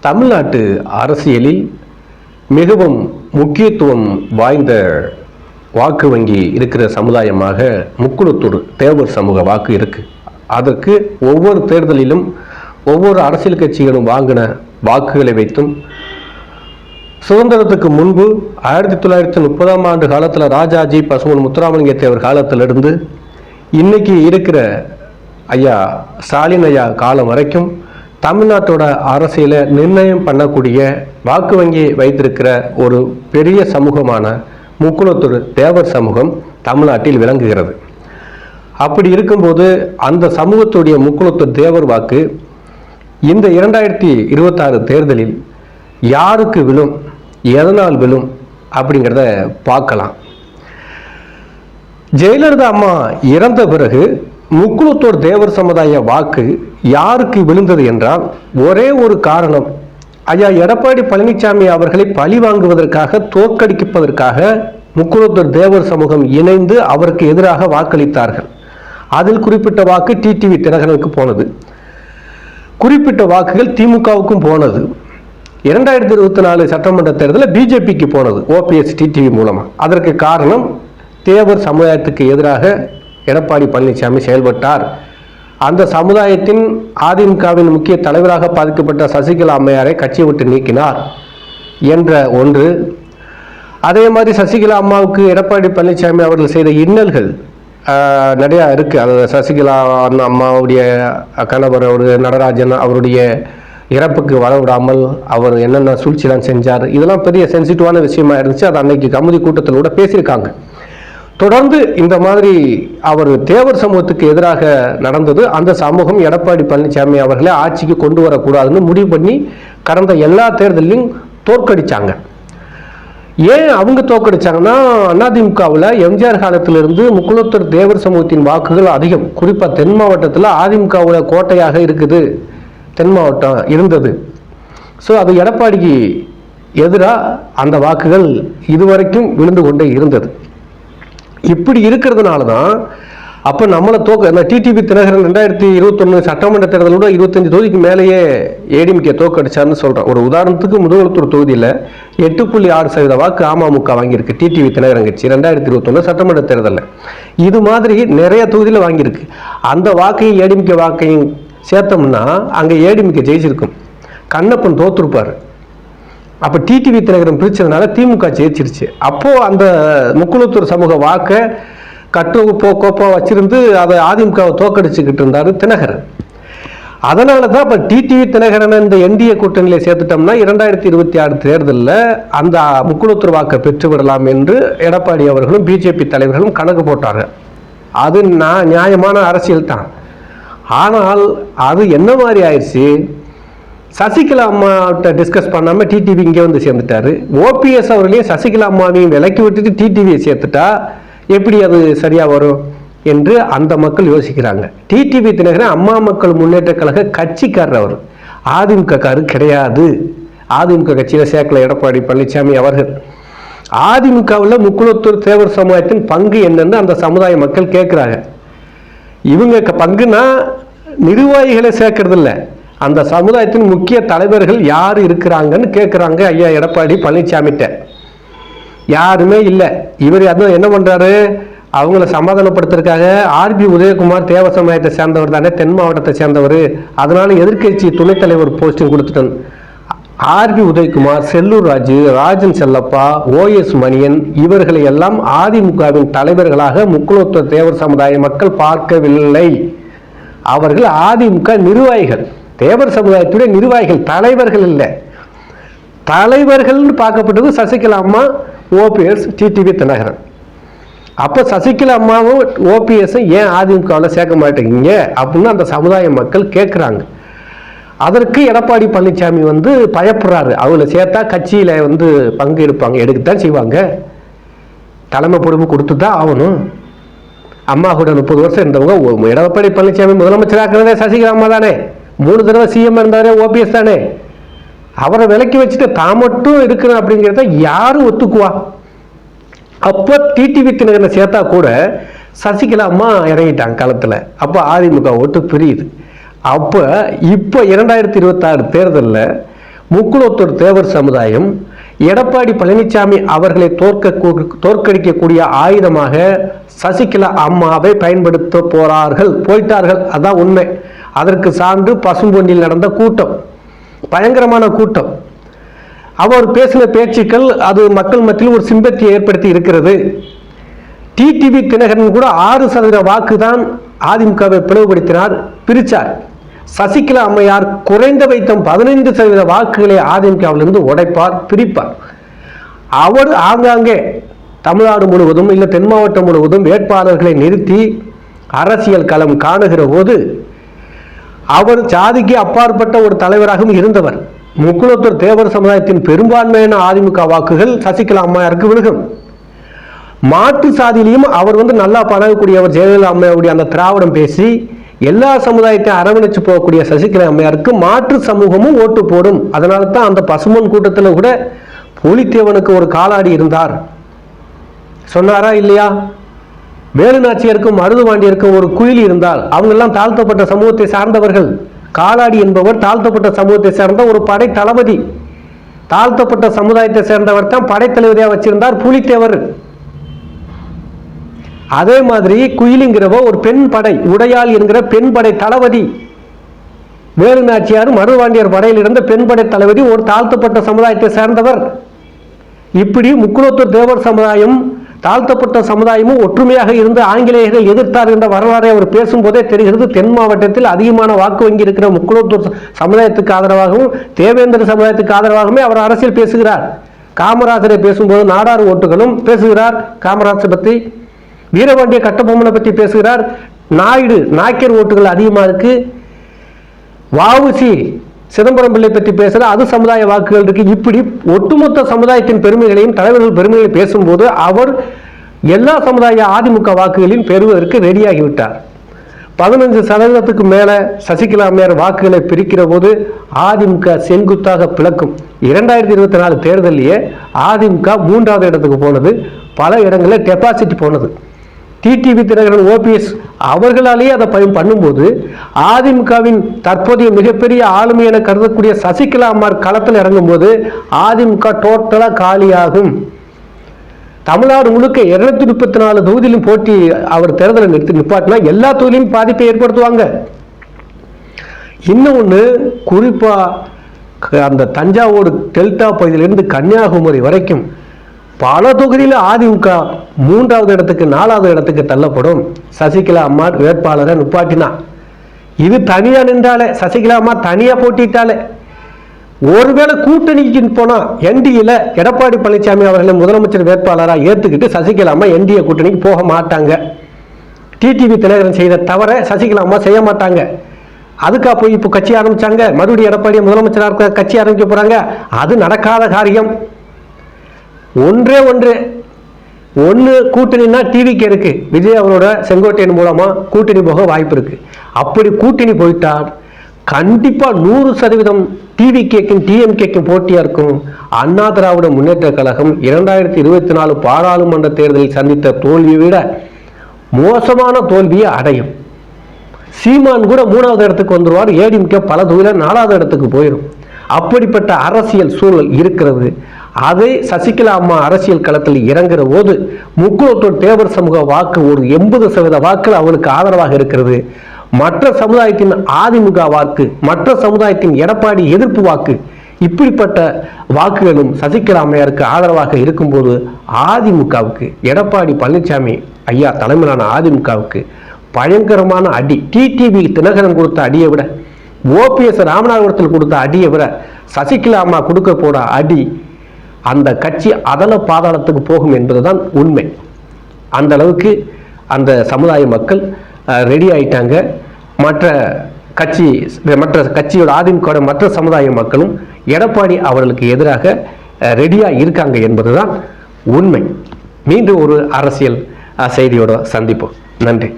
தமிழ்நாட்டு அரசியலில் மிகவும் முக்கியத்துவம் வாய்ந்த வாக்கு வங்கி இருக்கிற சமுதாயமாக முக்குளத்தூர் தேவர் சமூக வாக்கு இருக்கு. அதற்கு ஒவ்வொரு தேர்தலிலும் ஒவ்வொரு அரசியல் கட்சிகளும் வாங்கின வாக்குகளை வைத்தும் சுதந்திரத்துக்கு முன்பு 1930ஆம் ஆண்டு காலத்தில் ராஜாஜி பசுமன் முத்துராமலிங்க தேவர் காலத்திலிருந்து இன்னைக்கு இருக்கிற ஐயா ஸ்டாலின் ஐயா காலம் வரைக்கும் தமிழ்நாட்டோட அரசியலை நிர்ணயம் பண்ணக்கூடிய வாக்கு வங்கி வைத்திருக்கிற ஒரு பெரிய சமூகமான முக்குளத்தூர் தேவர் சமூகம் தமிழ்நாட்டில் விளங்குகிறது. அப்படி இருக்கும்போது அந்த சமூகத்துடைய முக்குளத்தூர் தேவர் வாக்கு இந்த 2026 தேர்தலில் யாருக்கு விழும், எதனால் விழும் அப்படிங்கிறத பார்க்கலாம். ஜெயலலிதா அம்மா இறந்த பிறகு முக்குளத்தூர் தேவர் சமுதாய வாக்கு யாருக்கு விழுந்தது என்றால் ஒரே ஒரு காரணம், ஐயா எடப்பாடி பழனிசாமி அவர்களை பழி வாங்குவதற்காக தோற்கடிப்பதற்காக முக்குளத்தூர் தேவர் சமூகம் இணைந்து அவருக்கு எதிராக வாக்களித்தார்கள். அதில் குறிப்பிட்ட வாக்கு டிடிவி தினகரனுக்கு போனது, குறிப்பிட்ட வாக்குகள் திமுகவுக்கும் போனது. 2024 சட்டமன்ற தேர்தலில் பிஜேபிக்கு போனது ஓபிஎஸ் டிடிவி மூலமா. அதற்கு காரணம் தேவர் சமுதாயத்துக்கு எதிராக எடப்பாடி பழனிசாமி செயல்பட்டார். அந்த சமுதாயத்தின் அதிமுகவின் முக்கிய தலைவராக பாதிக்கப்பட்ட சசிகலா அம்மையாரை கட்சியை விட்டு நீக்கினார் என்ற ஒன்று. அதே மாதிரி சசிகலா அம்மாவுக்கு எடப்பாடி பழனிசாமி அவர்கள் செய்த இன்னல்கள் நிறையா இருக்கு. அது சசிகலா அம்மாவுடைய கணவர் நடராஜன் அவருடைய இறப்புக்கு வரவிடாமல் அவர் என்னென்ன சூழ்ச்சிலாம் செஞ்சார், இதெல்லாம் பெரிய சென்சிட்டிவான விஷயமா இருந்துச்சு. அது அன்னைக்கு கமிட்டி கூட்டத்தில் கூட பேசியிருக்காங்க. தொடர்ந்து இந்த மாதிரி அவர் தேவர் சமூகத்துக்கு எதிராக நடந்தது. அந்த சமூகம் எடப்பாடி பழனிசாமி அவர்களை ஆட்சிக்கு கொண்டு வரக்கூடாதுன்னு முடிவு பண்ணி கடந்த எல்லா தேர்தலையும் தோற்கடிச்சாங்க. ஏன் அவங்க தோற்கடிச்சாங்கன்னா, அதிமுகவில் எம்ஜிஆர் காலத்திலிருந்து முக்குளத்தூர் தேவர் சமூகத்தின் வாக்குகள் அதிகம். குறிப்பாக தென் மாவட்டத்தில் அதிமுகவில் கோட்டையாக இருக்குது, தென் மாவட்டம் இருந்தது. ஸோ அது எடப்பாடிக்கு எதிராக அந்த வாக்குகள் இதுவரைக்கும் விழுந்து கொண்டே இருந்தது. இப்படி இருக்கிறதுனால தான் அப்போ நம்மளை டிடிவி தினகரன் 2021 சட்டமன்ற தேர்தலோட 25 தொகுதிக்கு மேலேயே ஏடிஎம்கே தோற்கடிச்சார்னு சொல்கிறேன். ஒரு உதாரணத்துக்கு முதுகுளத்தூர் தொகுதியில் 8.6% வாக்கு அமமுக வாங்கியிருக்கு டிடிவி தினகரன் கட்சி 2021 சட்டமன்ற தேர்தலில். இது மாதிரி நிறைய தொகுதியில் வாங்கியிருக்கு. அந்த வாக்கையும் ஏடிஎம்கே வாக்கையும் சேர்த்தோம்னா அங்கே ஏடிஎம்கே ஜெயிச்சிருக்கும், கண்ணப்பன் தோற்றுருப்பார். அப்போ டிடிவி தினகரன் பிரிச்சதுனால திமுக ஜெயிச்சிருச்சு. அப்போது அந்த முக்குளத்தூர் சமூக வாக்கை கோப்பா வச்சிருந்து அதை அதிமுகவை தோக்கடிச்சுக்கிட்டு இருந்தார் தினகரன். அதனால தான் இப்போ டிடிவி தினகரன் இந்த என்டிஏ கூட்டணியில் சேர்த்துட்டோம்னா 2026 தேர்தலில் அந்த முக்குளத்தூர் வாக்கை பெற்று விடலாம் என்று எடப்பாடி அவர்களும் பிஜேபி தலைவர்களும் கணக்கு போட்டார்கள். அது நியாயமான அரசியல் தான். ஆனால் அது என்ன மாதிரி ஆயிடுச்சு, சசிகலா அம்மாவிட்ட டிஸ்கஸ் பண்ணாமல் டிடிவி இங்கே வந்து சேர்ந்துட்டாரு. ஓபிஎஸ் அவர்களையும் சசிகலா அம்மாவையும் விலக்கி விட்டுட்டு டிடிவியை சேர்த்துட்டா எப்படி அது சரியா வரும் என்று அந்த மக்கள் யோசிக்கிறாங்க. டிடிவி தினகரன் அம்மா மக்கள் முன்னேற்ற கழக கட்சிக்காரர், அவர் அதிமுக காரு கிடையாது. அதிமுக கட்சியில் சேர்க்கல எடப்பாடி பழனிசாமி அவர்கள். அதிமுகவில் முக்குளத்தூர் தேவர் சமுதாயத்தின் பங்கு என்னன்னு அந்த சமுதாய மக்கள் கேட்குறாங்க. இவங்க பங்குனா நிர்வாகிகளை சேர்க்கறது இல்லை, அந்த சமுதாயத்தின் முக்கிய தலைவர்கள் யார் இருக்கிறாங்கன்னு கேட்குறாங்க. ஐயா எடப்பாடி பழனிசாமிகிட்ட யாருமே இல்லை. இவர் அதுவும் என்ன பண்ணுறாரு, அவங்கள சமாதானப்படுத்துறதுக்காக ஆர்பி உதயகுமார் தேவ சமுதாயத்தை சேர்ந்தவர் தானே, தென் மாவட்டத்தை சேர்ந்தவர், அதனால எதிர்கட்சி துணைத் தலைவர் போஸ்டிங் கொடுத்துட்டேன். ஆர்பி உதயகுமார், செல்லூர் ராஜு, ராஜன் செல்லப்பா, ஓஎஸ் மணியன் இவர்களை எல்லாம் அதிமுகவின் தலைவர்களாக முக்குளத்தூர் தேவர் சமுதாய மக்கள் பார்க்கவில்லை. அவர்கள் அதிமுக நிர்வாகிகள், தேவர் சமுதாயத்துடைய நிர்வாகிகள், தலைவர்கள் இல்லை. தலைவர்கள் பார்க்கப்பட்டது சசிகலா அம்மா, ஓபிஎஸ், டிடிவி தினகரன். அப்போ சசிகலா அம்மாவும் ஓபிஎஸும் ஏன் அதிமுகவில் சேர்க்க மாட்டேங்க அப்படின்னு அந்த சமுதாய மக்கள் கேட்குறாங்க. அதற்கு எடப்பாடி பழனிசாமி பயப்படுறாரு. அவங்கள சேர்த்தா கட்சியில் பங்கு எடுப்பாங்க, எடுக்கத்தான் செய்வாங்க, தலைமை பொறுப்பு கொடுத்து தான் ஆகணும். அம்மா கூட 30 வருஷம் இருந்தவங்க எடப்பாடி பழனிசாமி முதலமைச்சராக்குறதே சசிகலா அம்மா தானே, 3 தடவை சிஎம் இருந்தாரே ஓபிஎஸ் தானே. அவரை விலக்கி வச்சுட்டு தான் மட்டும் இருக்கிற அப்படிங்கிறத யாரும் ஒத்துக்குவா? அப்போ டிடிவி தினகரனை சேர்த்தா கூட சசிகலா அம்மா இறங்கிட்டாங்க களத்தில். அப்போ அதிமுக ஓட்டு பிரியுது. அப்போ இப்போ 2026 தேர்தலில் முக்குளத்தூர் தேவர் சமுதாயம் எடப்பாடி பழனிசாமி அவர்களை தோற்கடிக்கக்கூடிய ஆயுதமாக சசிகலா அம்மாவை பயன்படுத்த போயிட்டார்கள். அதான் உண்மை. அதற்கு சான்று பசும்பொன்னில் நடந்த கூட்டம், பயங்கரமான கூட்டம். அவர் பேசின பேச்சுக்கள் அது மக்கள் மத்தியில் ஒரு சிம்பத்தியை ஏற்படுத்தி இருக்கிறது. டிடிவி தினகரன் கூட 6% வாக்கு தான் அதிமுகவை பிளவுபடுத்தினார், பிரிச்சார். சசிகலா அம்மையார் குறைந்த வைத்தம் 15% வாக்குகளை அதிமுகவிலிருந்து உடைப்பார், பிரிப்பார். அவர் ஆங்காங்கே தமிழ்நாடு முழுவதும் இல்லை தென் மாவட்டம் முழுவதும் வேட்பாளர்களை நிறுத்தி அரசியல் களம் காணுகிற போது அவர் ஜாதிக்கு அப்பாற்பட்ட ஒரு தலைவராகவும் இருந்தவர். முக்குளத்தூர் தேவர் சமுதாயத்தின் பெரும்பான்மையான அதிமுக வாக்குகள் சசிகலா அம்மையாருக்கு விழுகும். மாற்று சாதியிலையும் அவர் நல்லா பழகக்கூடியவர். ஜெயலலிதா அம்மையாருடைய அந்த திராவிடம் பேசி எல்லா சமுதாயத்தையும் அரவணைச்சு போகக்கூடிய சசிகலா அம்மையாருக்கு மாற்று சமூகமும் ஓட்டு போடும். அதனால தான் அந்த பசுமன் கூட்டத்தில் கூட புலித்தேவனுக்கு ஒரு காலாடி இருந்தார் சொன்னாரா இல்லையா? வேலுநாச்சியருக்கும் மருதுபாண்டியருக்கும் ஒரு குயிலி இருந்தால் அவங்கெல்லாம் தாழ்த்தப்பட்ட சமூகத்தை சார்ந்தவர்கள். காலாடி என்பவர் தாழ்த்தப்பட்ட சமூகத்தை சேர்ந்த ஒரு படை தளபதி. தாழ்த்தப்பட்ட சமுதாயத்தை சேர்ந்தவர் தான் படைத்தளபதியாக வச்சிருந்தார் புலித்தேவர். அதே மாதிரி குயிலிங்கிறவ ஒரு பெண் படை, உடையாள் என்கிற பெண் படை தளபதி. வேலுநாச்சியார் மருதுபாண்டியர் படையில் இருந்த பெண் படை தளபதி ஒரு தாழ்த்தப்பட்ட சமுதாயத்தை சேர்ந்தவர். இப்படி முக்குளத்தூர் தேவர் சமுதாயம் தாழ்த்தப்பட்ட சமுதாயமும் ஒற்றுமையாக இருந்து ஆங்கிலேயர்கள் எதிர்த்தார் என்ற வரலாறை அவர் பேசும்போதே தெரிகிறது. தென் மாவட்டத்தில் அதிகமான வாக்கு வங்கி இருக்கிற முக்குளத்தூர் சமுதாயத்துக்கு ஆதரவாகவும் தேவேந்திர சமுதாயத்துக்கு ஆதரவாகவுமே அவர் அரசியல் பேசுகிறார். காமராஜரை பேசும்போது நாடார் ஓட்டுகளும் பேசுகிறார். காமராஜர் பற்றி, வீரபாண்டிய கட்டபொம்மனை பற்றி பேசுகிறார். நாய்க்கர் ஓட்டுகள் அதிகமாக இருக்கு. வஉசி சிதம்பரம் பிள்ளை பற்றி பேசுகிற அது சமுதாய வாக்குகள் இருக்கு. இப்படி ஒட்டுமொத்த சமுதாயத்தின் பெருமைகளையும் தலைவர்கள் பெருமைகளை பேசும்போது அவர் எல்லா சமுதாய அதிமுக வாக்குகளையும் பெறுவதற்கு ரெடியாகிவிட்டார். 15% மேல சசிகலா அம்மையார் வாக்குகளை பிரிக்கிற போது அதிமுக செங்குத்தாக பிளக்கும். 2024 தேர்தலிலேயே அதிமுக 3வது இடத்துக்கு போனது. பல இடங்களில் டெபாசிட் போனது. டிடிவி தினகரன், ஓபிஎஸ் அவர்களாலேயே அதை பண்ணும்போது அதிமுகவின் தற்போதைய மிகப்பெரிய ஆளுமை என கருதக்கூடிய சசிகலா அம்மார் களத்தில் இறங்கும் போது அதிமுக டோட்டலா காலியாகும். தமிழ்நாடு முழுக்க 234 தொகுதியிலும் போட்டி அவர் தேர்தலை நிப்பாட்டினா எல்லா தொகுதியிலும் பாதிப்பை ஏற்படுத்துவாங்க. இன்னொன்று, குறிப்பா அந்த தஞ்சாவூர் டெல்டா பகுதியிலிருந்து கன்னியாகுமரி வரைக்கும் பல தொகுதியில் அதிமுக 3வது இடத்துக்கு 4வது இடத்துக்கு தள்ளப்படும். சசிகலா அம்மா வேட்பாளரை நிப்பாட்டினா இது தனியா நின்றாலே, சசிகலா அம்மா தனியா போட்டிட்டாலே, ஒருவேளை கூட்டணிக்கு போனா என்டிஏல எடப்பாடி பழனிசாமி அவர்களை முதலமைச்சர் வேட்பாளராக ஏற்றுக்கிட்டு சசிகலா அம்மா என்டிஏ கூட்டணிக்கு போக மாட்டாங்க. டிடிவி தினகரன் செய்த தவிர சசிகலா அம்மா செய்ய மாட்டாங்க. அதுக்காக போய் இப்போ கட்சி ஆரம்பிச்சாங்க. மறுபடியும் எடப்பாடி முதலமைச்சராக கட்சி ஆரம்பிக்க போறாங்க. அது நடக்காத காரியம். ஒன்று கூட்டணினா டிவிக்கு இருக்கு. விஜய் அவரோட செங்கோட்டையன் மூலமா கூட்டணி போக வாய்ப்பு இருக்கு. அப்படி கூட்டணி போயிட்டால் கண்டிப்பா 100% டிவிகேக்கும் டிஎம்கேக்கும் போட்டியா இருக்கும். அண்ணா திராவிட முன்னேற்ற கழகம் 2024 பாராளுமன்ற தேர்தலில் சந்தித்த தோல்வியை விட மோசமான தோல்வியை அடையும். சீமான் கூட 3வது இடத்துக்கு வந்துருவார். ஏடிஎம்கே பல தொகுதியில் 4வது இடத்துக்கு போயிடும். அப்படிப்பட்ட அரசியல் சூழல் இருக்கிறது. அதை சசிகலா அம்மா அரசியல் களத்தில் இறங்குற போது முக்குளத்தூர் தேவர் சமூக வாக்கு ஒரு 80% வாக்கு அவளுக்கு ஆதரவாக இருக்கிறது. மற்ற சமுதாயத்தின் அதிமுக வாக்கு, மற்ற சமுதாயத்தின் எடப்பாடி எதிர்ப்பு வாக்கு, இப்படிப்பட்ட வாக்குகளும் சசிகலா அம்மையாருக்கு ஆதரவாக இருக்கும்போது அதிமுகவுக்கு, எடப்பாடி பழனிசாமி ஐயா தலைமையிலான அதிமுகவுக்கு பயங்கரமான அடி. டிடிவி தினகரன் கொடுத்த அடியை விட, ஓபிஎஸ் ராமநாதபுரத்தில் கொடுத்த அடியை விட சசிகலா அம்மா கொடுக்க போற அடி அந்த கட்சி அதல பாதாளத்துக்கு போகும் என்பதுதான் உண்மை. அந்த அளவுக்கு அந்த சமுதாய மக்கள் ரெடி ஆயிட்டாங்க. மற்ற கட்சியோட அதிமுக மற்ற சமுதாய மக்களும் எடப்பாடி அவர்களுக்கு எதிராக ரெடியா இருக்காங்க என்பதுதான் உண்மை. மீண்டும் ஒரு அரசியல் செய்தியோட சந்திப்போம். நன்றி.